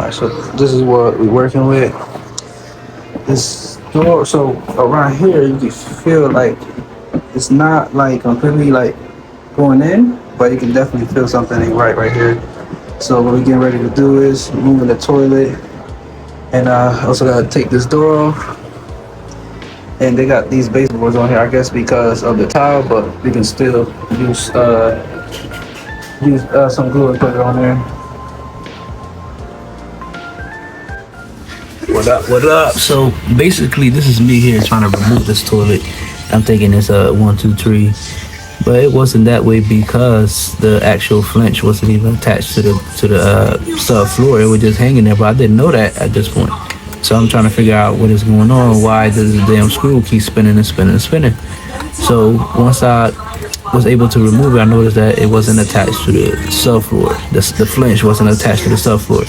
Alright, so this is what we're working with. This door, so around here you can feel like it's not like completely like going in, but you can definitely feel something ain't right here. So what we're getting ready to do is moving the toilet, and also gotta take this door off. And they got these baseboards on here, I guess because of the tile, but we can still use some glue and put it on there. What up? What up? So basically, this is me here trying to remove this toilet. I'm thinking it's a 1, 2, 3, but it wasn't that way because the actual flinch wasn't even attached to the subfloor. It was just hanging there, but I didn't know that at this point. So I'm trying to figure out what is going on. Why does the damn screw keep spinning and spinning and spinning? So once I was able to remove it, I noticed that it wasn't attached to the subfloor. The flinch wasn't attached to the subfloor.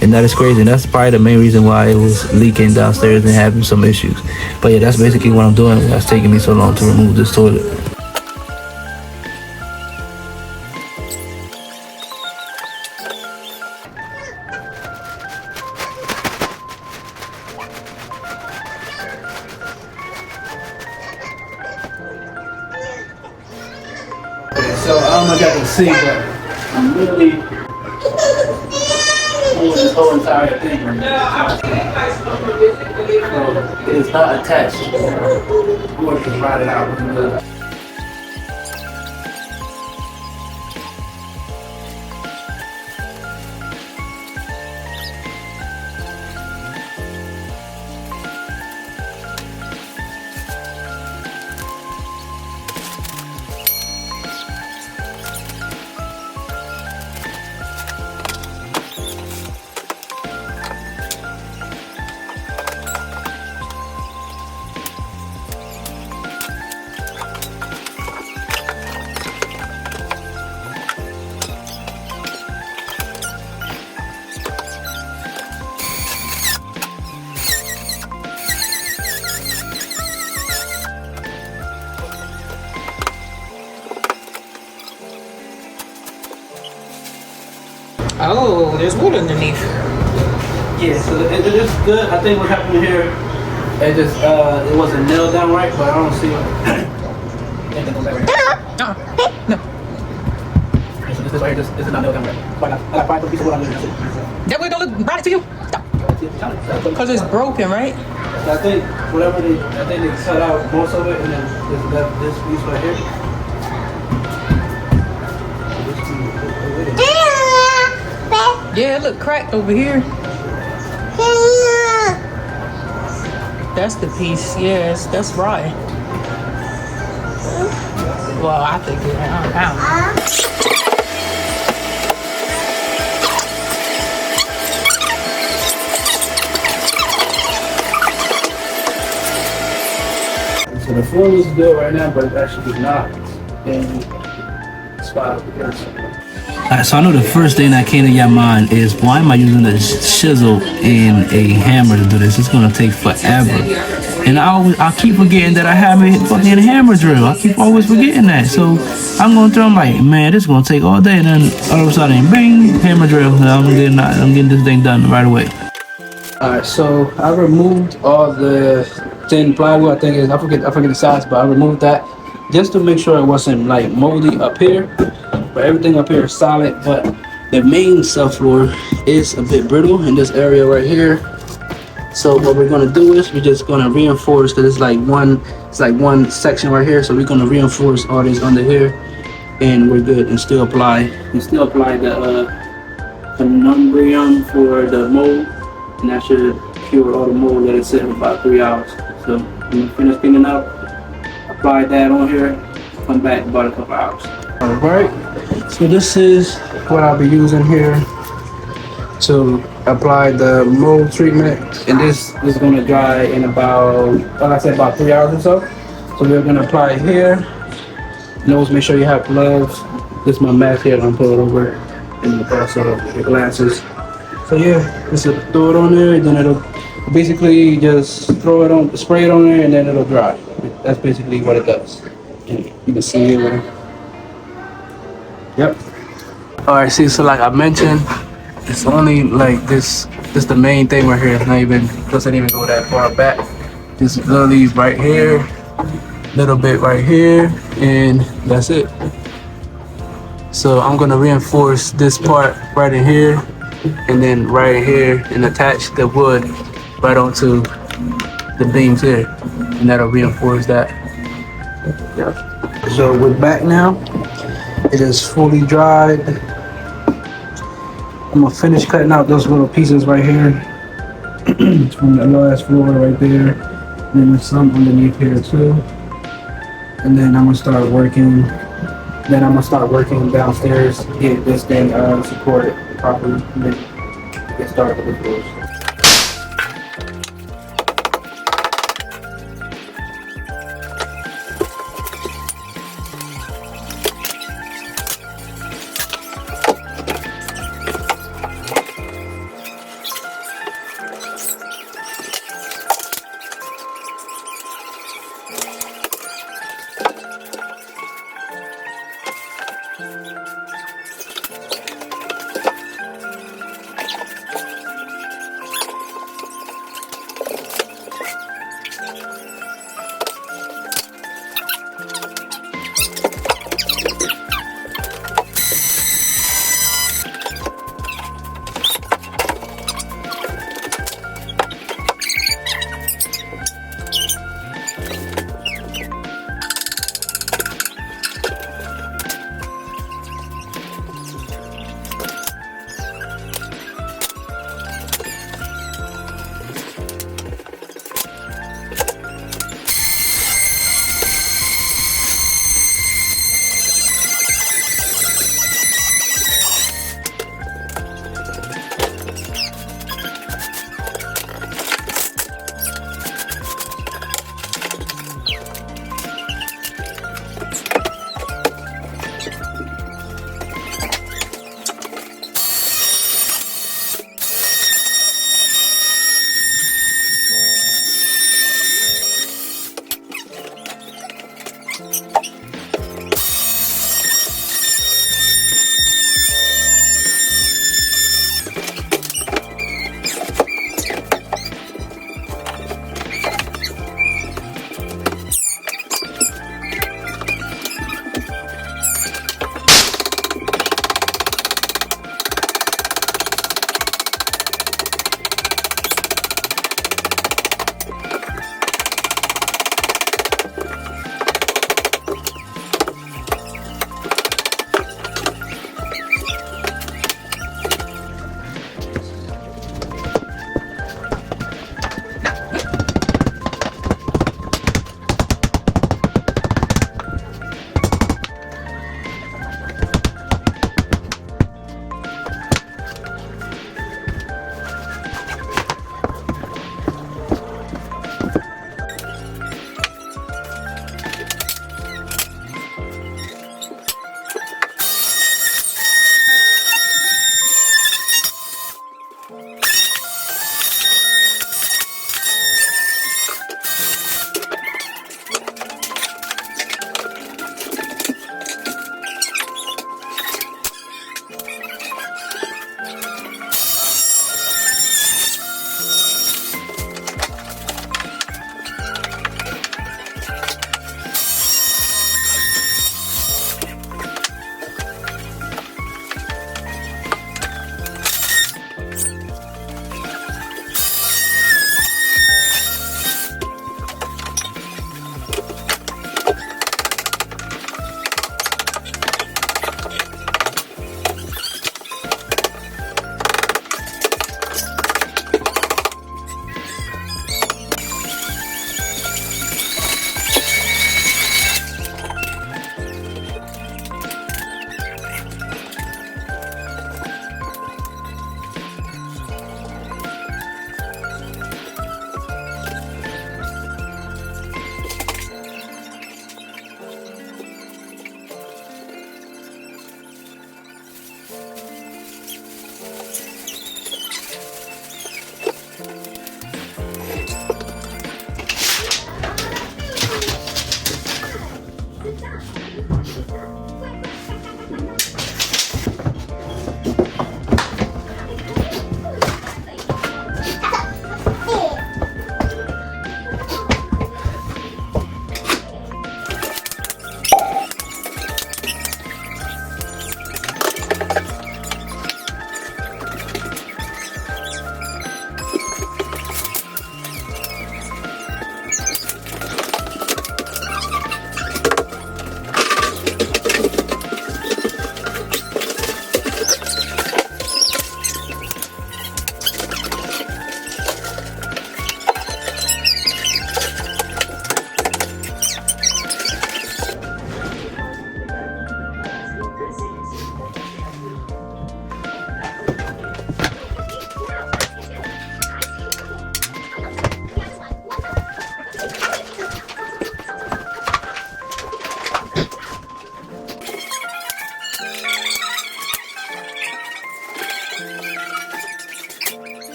And that is crazy. And that's probably the main reason why it was leaking downstairs and having some issues. But yeah, that's basically what I'm doing. That's taking me so long to remove this toilet. So I don't know if y'all can see, but I'm literally pulling this whole entire thing right now. So it is not attached. I'm going to ride it out. Oh, there's wood underneath. Yeah, so it is good. I think what happened here, it wasn't nailed down right, but I don't see what. No. This right here, this is not nailed down right. But I got 5 pieces of wood under it. That way don't look right to you. Because it's broken, right? So I think they cut out most of it, and then there's left this piece right here. Yeah, it look cracked over here. That's the piece. Yes, that's right. Well, I think it. I don't know. So the floor is good right now, but it actually is not in the spot because. Alright, so I know the first thing that came to your mind is why am I using a chisel and a hammer to do this? It's gonna take forever. And I keep forgetting that I have a fucking hammer drill. I keep always forgetting that. So I'm going through, I'm like, man, this is gonna take all day. And then all of a sudden, bing, hammer drill. I'm getting this thing done right away. Alright, so I removed all the thin plywood. I forget the size, but I removed that just to make sure it wasn't like moldy up here. But everything up here is solid, but the main subfloor is a bit brittle in this area right here. So what we're gonna do is we're just gonna reinforce, because it's like one section right here. So we're gonna reinforce all this under here, and we're good. And still apply the penumbrum for the mold, and that should cure all the mold that is sitting for about 3 hours. So I'm gonna finish cleaning up, apply that on here, come back in about a couple hours. All right. So this is what I'll be using here to apply the mold treatment, and this is going to dry in about, like I said, about 3 hours or so. So we're going to apply it here. And always make sure you have gloves. This is my mask here that I'm putting over, and also the glasses. So yeah, just throw it on there, and then it'll basically just spray it on there, and then it'll dry. That's basically what it does. And you can see it. Yep. All right, see, so like I mentioned, It's only like this the main thing right here. It's not even, doesn't even go that far back. Just literally right here, little bit right here, and that's it. So I'm gonna reinforce this part right in here, and then right in here, and attach the wood right onto the beams here, and that'll reinforce that. Yeah. So we're back now. It is fully dried. I'm gonna finish cutting out those little pieces right here from the last floor right there. And then there's some underneath here too. And then I'm gonna start working. Then I'm gonna start working downstairs, get this thing supported properly, and then get started with the floors.